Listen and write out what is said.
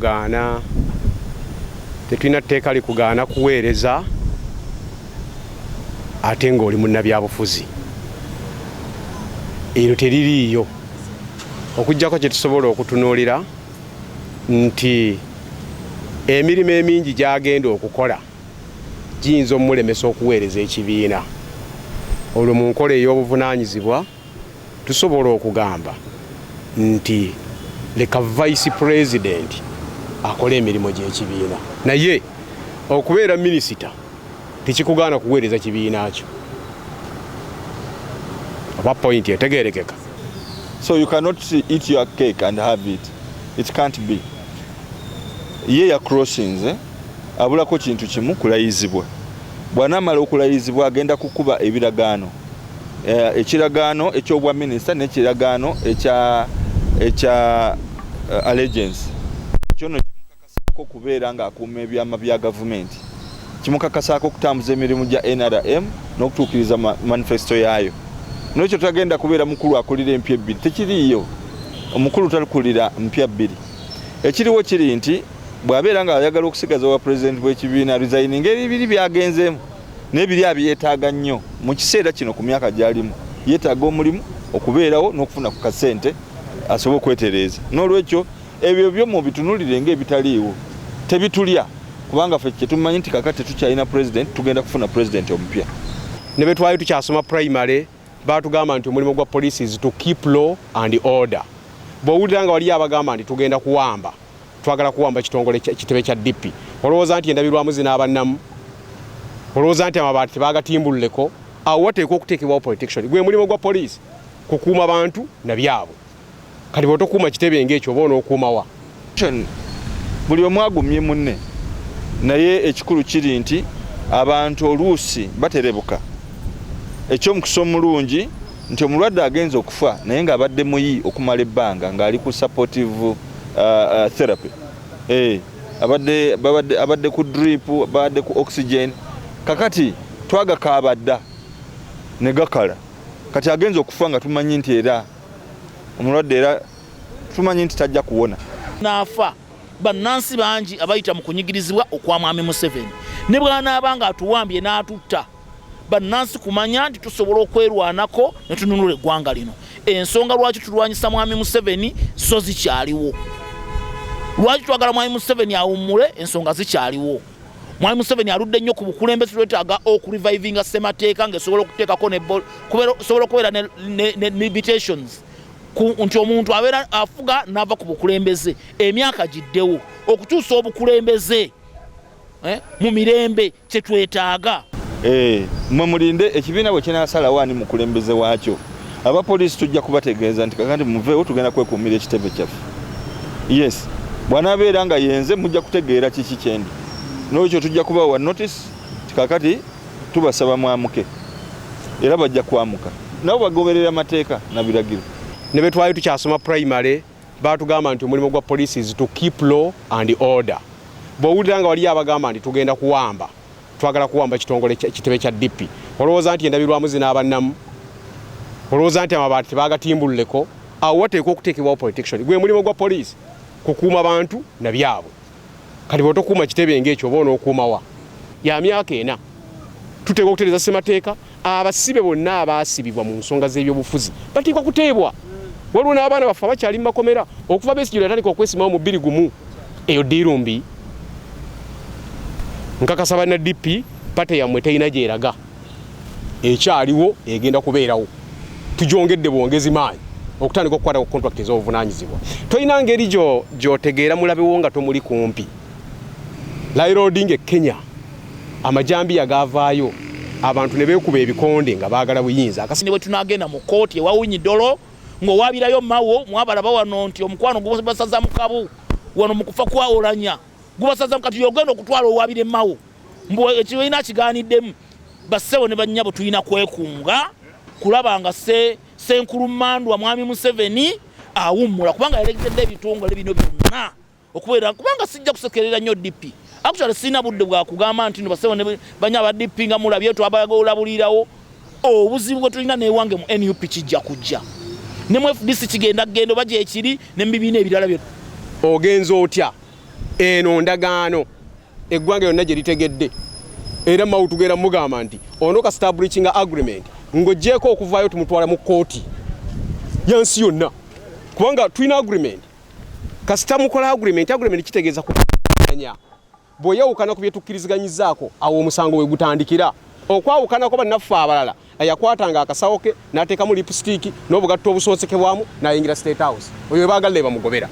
Gana tetulina tteeka likugaana kuweereza ate ng'oli munnabyabufuzi. Eryo teririiyo okuggyako kye tusobola okutunuulira nti emirimu emingi gy'agenda okukola giyinza omulemesa okuweereza ekibiina. Olwo mu nkola ey'obuvunaanyizibwa tusobola okugamba nti leka vice president akola emirimu gy'ekibiina, naye okubeera minisita tekikugaana kuweereza kibiina kyo. Oba point etegeerekeka. So you cannot eat your cake and have it. It can't be. Ye ya crossings abulako kintu kimu kulayizibwa. Bw'anaamala okulayizibwa agenda kukuba ebiragaano. Ekiragaano eky'obwa minisita n'ekiragaano ekya allegiance. Kyono kimukakasako kubeera ng'akuuma ebyama bya gavumenti. Kimukakasako okutambuza emirimu gya NRM n'okutuukiriza manifesto yaayo. N'ekyo tagenda kubeera mukulu akulira empya ebbiri. Tekiriiyo. Omukulu takulira mpya bbiri. Ekiriwo kiri nti bw'abeera nga ayagala okusigaza wa president w'ekibiina resigning ebibiri byagenzeemu n'ebiri abyetaaga nnyo mu kiseera kino ku myaka gy'alimu. Yeetaaga omulimu okubeerawo n'okufuna ku kasente asobole okwetereeza. N'olwekyo ebyo byo mu bitunulire ng'ebitaliiwo tebitulya kubanga ffe kye tumanyi nti kakati tukyalina president tugenda kufuna president omupya. Ne bwe twali tukyasoma primary baatugamba nti omulimu gwa police is to keep law and order. Bw'owulira nga wali abagamba nti tugenda kuwamba, twagala kuwamba kitongole kitebe kya DP. Olowooza nti endabirwamu zinaabannamu, olowooza nti amabaati tebaagatimbululeko, awo wateekwa okuteekebwawo protection. Gwe mulimu gwa police kukuuma bantu na byabwe. Kati bw'otokuuma kitebe ng'ekyo oba onookuumawa. Buli omu agumye munne, naye ekikulu kiri nti abantu oluusi baterebuka. Eky'omukisa omulungi nti omulwadde agenza okufa naye ng'abadde muyi okumala ebbanga ng'ali ku supportive therapy. Abadde ku drip, abadde ku oxygen. Kakati twagakaabadda ne gakala. Kati agenza okufa nga tumanyi nti era omulwadde era tumanyi nti tajja kuwona. Naafa bannansi bangi abayita mu kunyigirizibwa okwa Mwami Museveni. Ne bw'anaabanga atuwambye n'atutta bannansi kumanya nti tusobola okwerwanako ne tununula eggwanga lino. Ensonga lwaki tulwanyisa Mwami Museveni zo zikyaliwo. Lwaki twagala Mwami Museveni awummule ensonga zikyaliwo. Mwami Museveni aludde nnyo ku bukulembeze twetaaga okurevivinga ssemateeka ng'esobola okuteekako sobola okubeera ne limitations. Nti omuntu abeera afuga n'ava ku bukulembeze emyaka giddewo okukyusa obukulembeze mu mirembe kye twetaaga. Mwe mulinde ekibiina bwe kinaasalawo ani mukulembeze waakyo. Abapoliisi tujja kubategeeza nti kakati muveewo tugenda kwekuumira ekitebe kyaffe. Yes, bw'anaabeera nga yenze mujja kutegeera kiki kyendi. N'ekyo tujja kubawa notice kakati tubasaba mwamuke. Era bajja kwamuka. Nabo bagoberera amateeka na biragiro. Ne bwe twali tukyasoma primary baatugamba nti omulimu gwa police is to keep law and order. Bw'owulira nga wali abagamba nti tugenda kuwamba, twagala kuwamba kitongole kitebe kya DP. Olowooza nti endabirwamu zinaabannamu, olowooza nti amabaati tebaagatimbululeko, awo wateekwa okuteekebwawo protection. Gwe mulimu gwa police kukuuma bantu na byabwe. Kati bw'otokuuma kitebe ng'ekyo oba onookuumawa. Ya myaka ena tuteekwa okutereeza ssemateeka. Abasibe bonna abaasibibwa mu nsonga z'ebyobufuzi bateekwa kuteebwa. Waliwo n'abaana baffe abakyali mu makomera okuva Besigye yatandika okwesimawo mu 2021. Eyo ddiiru mbi. Nkakasa banna DP pate yammwe terina gyeraga. Ekyaliwo egenda kubeerawo. Tugyongedde bwongezi maanyi okutandika okukwata ku contract ez'obuvunaanyizibwa. Tolina ngeri gy'otegeera mulabewo nga tomuli kumpi. Railroading e Kenya amajambiya gaavaayo abantu ne beekuba ebikonde nga baagala buyinza. Akasine bwe tunaagenda mu kooti ewawunyi dolo ng'owaabirayo mawo mwabalaba wano nti omukwano gubasaza mu kabu wano mu kufa kwawolanya gubasaza kati yogenda okutwala owaabire mawo mbu ekibiina kigaaniddemu bassewo ne bannyabo tulina kwekunga kulaba nga Senkulummandwa Mwami Museveni awummula kubanga yaleetedde ebitongole bino byonna okubeera kubanga sijja kusekerera nnyo DP. Actually sina budde bwa kugamba nti bassewo ne banya ba DP nga mulabye twabalabulirawo obuzibu bwe tulina n'ewange mu NUP kijja kujja. Ne mu FDC kigenda gendo baje ekiri ne mbibiina ebirala byo. Ogenza otya eno ndagaano eggwanga yonna gye litegedde era mawu tugenda mugamba nti ono kasita breaching agreement ng'oggyeko okuvaayo tumutwala mu kooti yansi yonna kubanga tulina agreement kasita mukola agreement kitegeeza kuanya bw'oyawukana ku bye tukkiriziganyizaako awo omusango we gutandikira okwawukanako bannaffe abalala yakwatanga akasawo ke n'ateekamu lipstick n'obugatto obusoonsekebwamu n'ayingira State House oyo baagala bamugobera